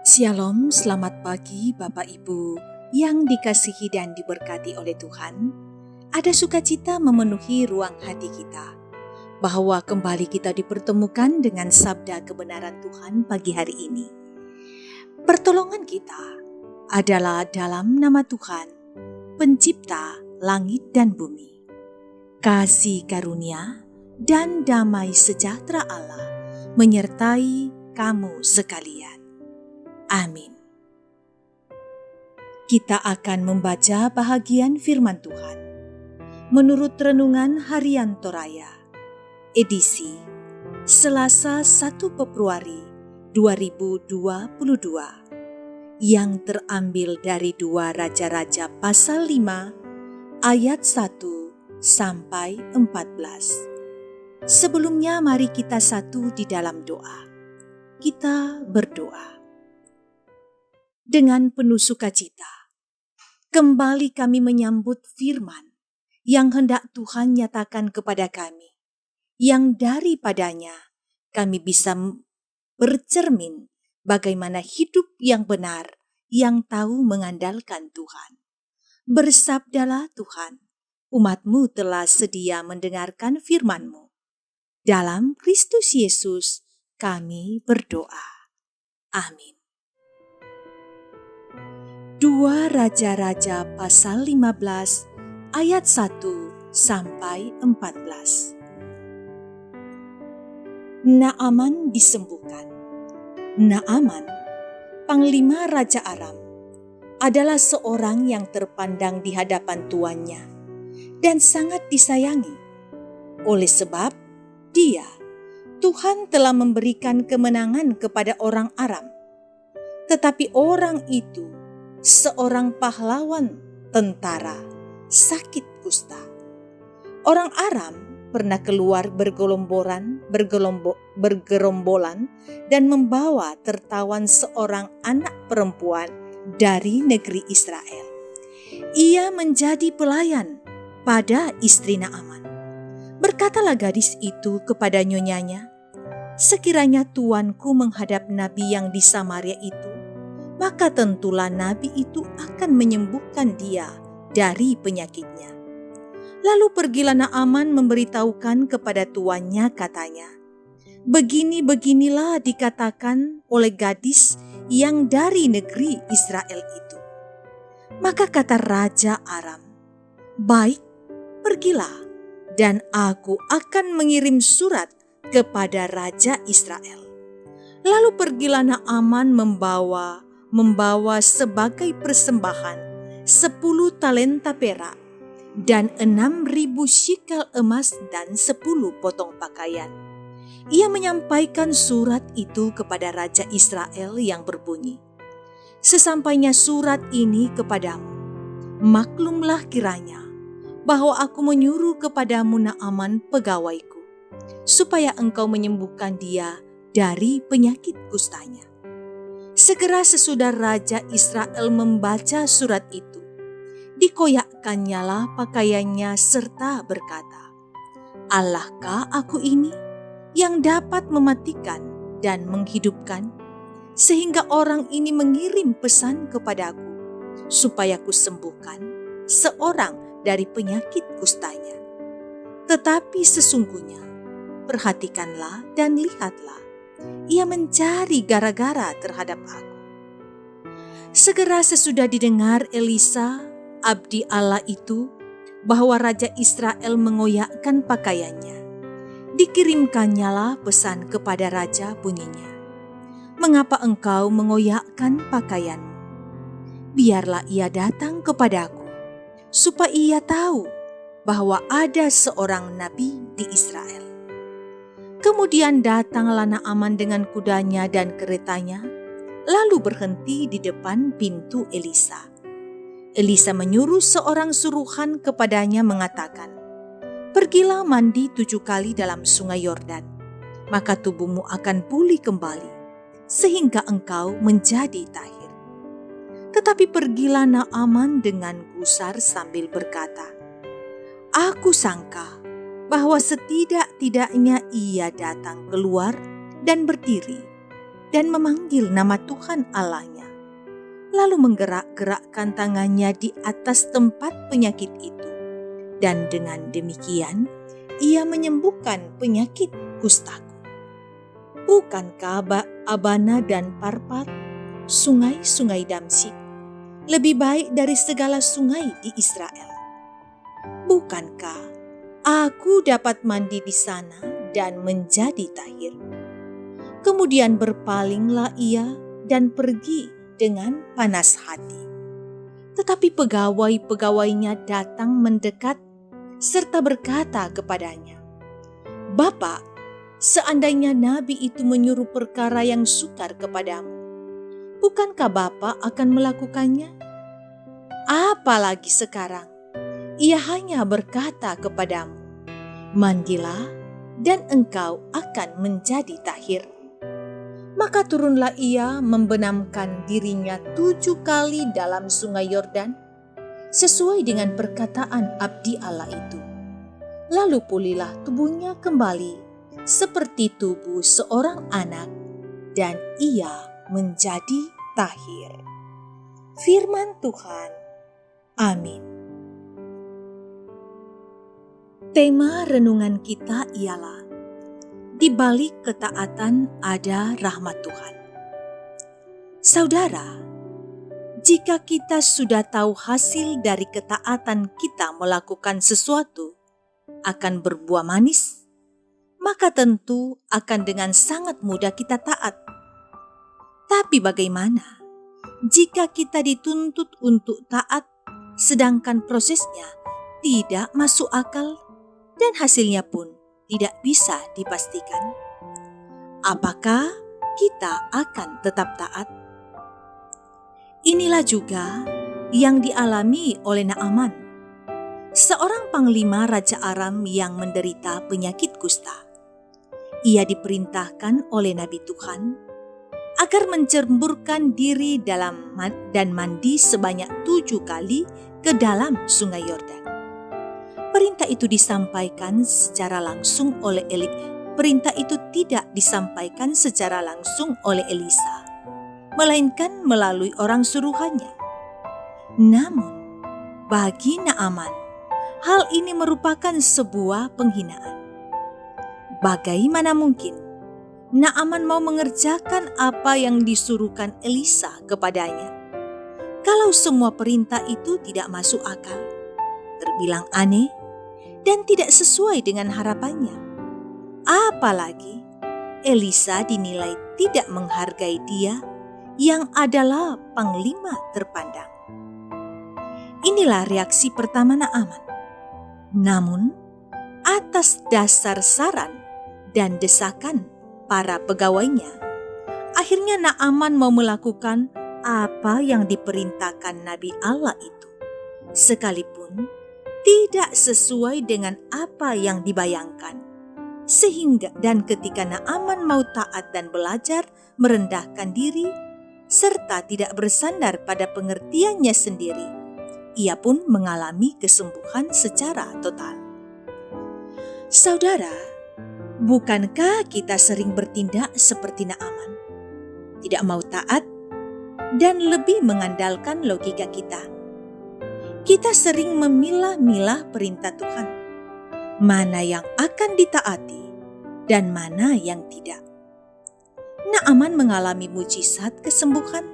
Shalom, selamat pagi Bapak Ibu yang dikasihi dan diberkati oleh Tuhan. Ada sukacita memenuhi ruang hati kita, bahwa kembali kita dipertemukan dengan sabda kebenaran Tuhan pagi hari ini. Pertolongan kita adalah dalam nama Tuhan, pencipta langit dan bumi. Kasih karunia dan damai sejahtera Allah menyertai kamu sekalian. Amin. Kita akan membaca bahagian firman Tuhan menurut Renungan Harian Toraya, edisi Selasa 1 Februari 2022, yang terambil dari 2 Raja-Raja pasal 5 ayat 1 sampai 14. Sebelumnya mari kita satu di dalam doa. Kita berdoa. Dengan penuh sukacita, kembali kami menyambut firman yang hendak Tuhan nyatakan kepada kami, yang daripadanya kami bisa bercermin bagaimana hidup yang benar, yang tahu mengandalkan Tuhan. Bersabdalah Tuhan, umat-Mu telah sedia mendengarkan firman-Mu. Dalam Kristus Yesus kami berdoa. Amin. 2 Raja-Raja pasal 15 ayat 1 sampai 14. Naaman disembuhkan. Naaman, panglima Raja Aram, adalah seorang yang terpandang di hadapan tuannya dan sangat disayangi. Oleh sebab dia, Tuhan telah memberikan kemenangan kepada orang Aram. Tetapi orang itu, seorang pahlawan tentara, sakit kusta. Orang Aram pernah keluar bergerombolan dan membawa tertawan seorang anak perempuan dari negeri Israel. Ia menjadi pelayan pada istri Naaman. Berkatalah gadis itu kepada nyonyanya, "Sekiranya tuanku menghadap nabi yang di Samaria itu, maka tentulah nabi itu akan menyembuhkan dia dari penyakitnya." Lalu pergilah Naaman memberitahukan kepada tuannya, katanya, "Begini-beginilah dikatakan oleh gadis yang dari negeri Israel itu." Maka kata Raja Aram, "Baik, pergilah, dan aku akan mengirim surat kepada Raja Israel." Lalu pergilah Naaman membawa sebagai persembahan 10 talenta perak dan 6.000 shekel emas dan 10 potong pakaian. Ia menyampaikan surat itu kepada Raja Israel yang berbunyi, "Sesampainya surat ini kepadamu, maklumlah kiranya bahwa aku menyuruh kepadamu Naaman pegawaiku, supaya engkau menyembuhkan dia dari penyakit kustanya." Segera sesudah Raja Israel membaca surat itu, dikoyakkannyalah pakaiannya serta berkata, "Allahkah aku ini yang dapat mematikan dan menghidupkan, sehingga orang ini mengirim pesan kepadaku supaya kusembuhkan seorang dari penyakit kustanya? Tetapi sesungguhnya, perhatikanlah dan lihatlah, ia mencari gara-gara terhadap aku." Segera sesudah didengar Elisa, abdi Allah itu, bahwa Raja Israel mengoyakkan pakaiannya, dikirimkannyalah pesan kepada raja, bunyinya, "Mengapa engkau mengoyakkan pakaianmu? Biarlah ia datang kepadaku, supaya ia tahu bahwa ada seorang nabi di Israel." Kemudian datanglah Naaman dengan kudanya dan keretanya, lalu berhenti di depan pintu Elisa. Elisa menyuruh seorang suruhan kepadanya mengatakan, "Pergilah mandi 7 kali dalam sungai Yordan, maka tubuhmu akan pulih kembali, sehingga engkau menjadi tahir." Tetapi pergilah Naaman dengan gusar sambil berkata, "Aku sangka bahwa setidak-tidaknya ia datang keluar dan berdiri dan memanggil nama Tuhan Allahnya, lalu menggerak-gerakkan tangannya di atas tempat penyakit itu. Dan dengan demikian, ia menyembuhkan penyakit kustaku. Bukankah Abana dan Parpat, sungai-sungai Damsyik, lebih baik dari segala sungai di Israel? Bukankah aku dapat mandi di sana dan menjadi tahir? Kemudian berpalinglah ia dan pergi dengan panas hati. Tetapi pegawai-pegawainya datang mendekat serta berkata kepadanya, "Bapak, seandainya nabi itu menyuruh perkara yang sukar kepadamu, bukankah Bapak akan melakukannya? Apalagi sekarang, ia hanya berkata kepadamu, mandilah dan engkau akan menjadi tahir." Maka turunlah ia membenamkan dirinya 7 kali dalam sungai Yordan, sesuai dengan perkataan abdi Allah itu. Lalu pulihlah tubuhnya kembali seperti tubuh seorang anak, dan ia menjadi tahir. Firman Tuhan. Amin. Tema renungan kita ialah di balik ketaatan ada rahmat Tuhan. Saudara, jika kita sudah tahu hasil dari ketaatan kita melakukan sesuatu akan berbuah manis, maka tentu akan dengan sangat mudah kita taat. Tapi bagaimana jika kita dituntut untuk taat, sedangkan prosesnya tidak masuk akal dan hasilnya pun tidak bisa dipastikan? Apakah kita akan tetap taat? Inilah juga yang dialami oleh Naaman, seorang panglima Raja Aram yang menderita penyakit kusta. Ia diperintahkan oleh Nabi Tuhan agar mencemburkan diri dan mandi sebanyak 7 kali ke dalam sungai Yordan. Perintah itu disampaikan secara langsung oleh Perintah itu tidak disampaikan secara langsung oleh Elisa, melainkan melalui orang suruhannya. Namun, bagi Naaman, hal ini merupakan sebuah penghinaan. Bagaimana mungkin Naaman mau mengerjakan apa yang disuruhkan Elisa kepadanya, kalau semua perintah itu tidak masuk akal, terbilang aneh, dan tidak sesuai dengan harapannya? Apalagi Elisa dinilai tidak menghargai dia yang adalah panglima terpandang. Inilah reaksi pertama Naaman. Namun, atas dasar saran dan desakan para pegawainya, akhirnya Naaman mau melakukan apa yang diperintahkan Nabi Allah itu, sekalipun tidak sesuai dengan apa yang dibayangkan. Sehingga dan ketika Naaman mau taat dan belajar merendahkan diri, serta tidak bersandar pada pengertiannya sendiri, ia pun mengalami kesembuhan secara total. Saudara, bukankah kita sering bertindak seperti Naaman? Tidak mau taat dan lebih mengandalkan logika kita. Kita sering memilah-milah perintah Tuhan, mana yang akan ditaati dan mana yang tidak. Naaman mengalami mujizat kesembuhan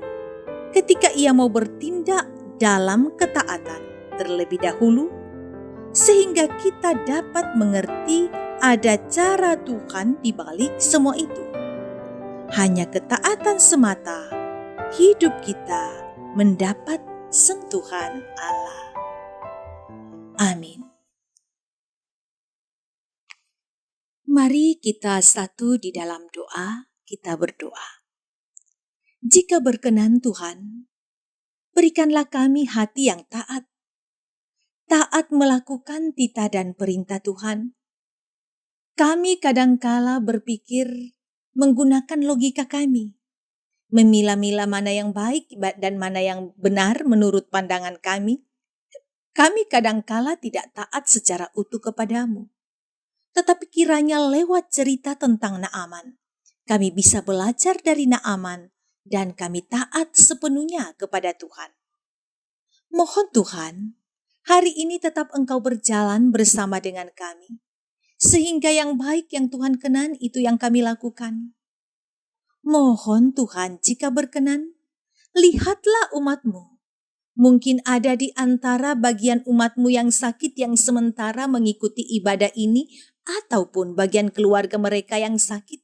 ketika ia mau bertindak dalam ketaatan terlebih dahulu, sehingga kita dapat mengerti ada cara Tuhan di balik semua itu. Hanya ketaatan semata, hidup kita mendapat sentuhan Allah. Amin. Mari kita satu di dalam doa, kita berdoa. Jika berkenan Tuhan, berikanlah kami hati yang taat melakukan titah dan perintah Tuhan. Kami kadangkala berpikir menggunakan logika kami, memilah-milah mana yang baik dan mana yang benar menurut pandangan kami. Kami kadangkala tidak taat secara utuh kepadamu. Tetapi kiranya lewat cerita tentang Naaman, Kami bisa belajar dari Naaman dan kami taat sepenuhnya kepada Tuhan. Mohon Tuhan, hari ini tetap Engkau berjalan bersama dengan kami, sehingga yang baik yang Tuhan kenan itu yang kami lakukan. Mohon Tuhan, jika berkenan, lihatlah umat-Mu. Mungkin ada di antara bagian umat-Mu yang sakit yang sementara mengikuti ibadah ini, ataupun bagian keluarga mereka yang sakit.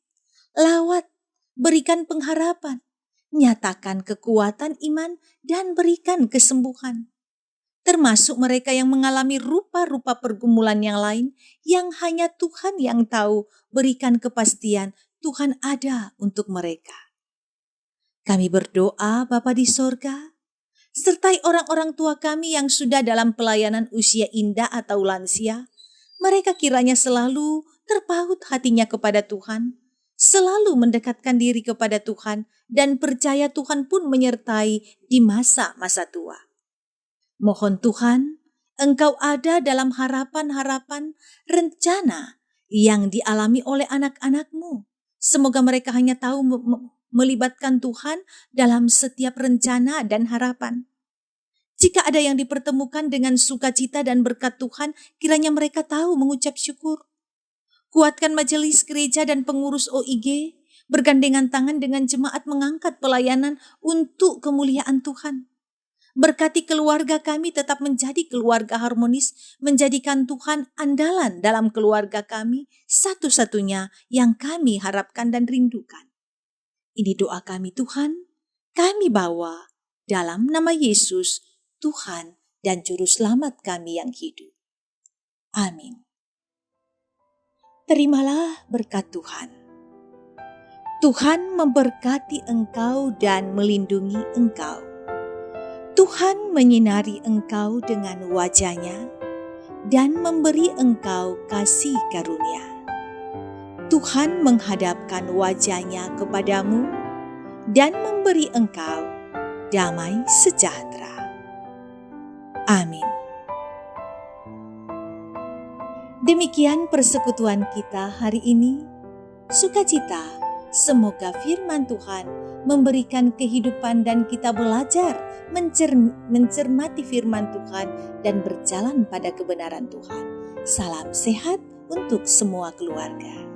Lawat, berikan pengharapan, nyatakan kekuatan iman, dan berikan kesembuhan. Termasuk mereka yang mengalami rupa-rupa pergumulan yang lain, yang hanya Tuhan yang tahu, berikan kepastian Tuhan ada untuk mereka. Kami berdoa Bapa di sorga, sertai orang-orang tua kami yang sudah dalam pelayanan usia indah atau lansia, mereka kiranya selalu terpaut hatinya kepada Tuhan, selalu mendekatkan diri kepada Tuhan, dan percaya Tuhan pun menyertai di masa-masa tua. Mohon Tuhan, Engkau ada dalam harapan-harapan rencana yang dialami oleh anak-anak-Mu. Semoga mereka hanya tahu melibatkan Tuhan dalam setiap rencana dan harapan. Jika ada yang dipertemukan dengan sukacita dan berkat Tuhan, kiranya mereka tahu mengucap syukur. Kuatkan majelis gereja dan pengurus OIG, bergandengan tangan dengan jemaat mengangkat pelayanan untuk kemuliaan Tuhan. Berkati keluarga kami tetap menjadi keluarga harmonis, menjadikan Tuhan andalan dalam keluarga kami, satu-satunya yang kami harapkan dan rindukan. Ini doa kami Tuhan, kami bawa dalam nama Yesus, Tuhan dan Juru Selamat kami yang hidup. Amin. Terimalah berkat Tuhan. Tuhan memberkati engkau dan melindungi engkau. Tuhan menyinari engkau dengan wajah-Nya dan memberi engkau kasih karunia. Tuhan menghadapkan wajah-Nya kepadamu dan memberi engkau damai sejahtera. Amin. Demikian persekutuan kita hari ini. Sukacita, semoga firman Tuhan memberikan kehidupan dan kita belajar mencermati firman Tuhan dan berjalan pada kebenaran Tuhan. Salam sehat untuk semua keluarga.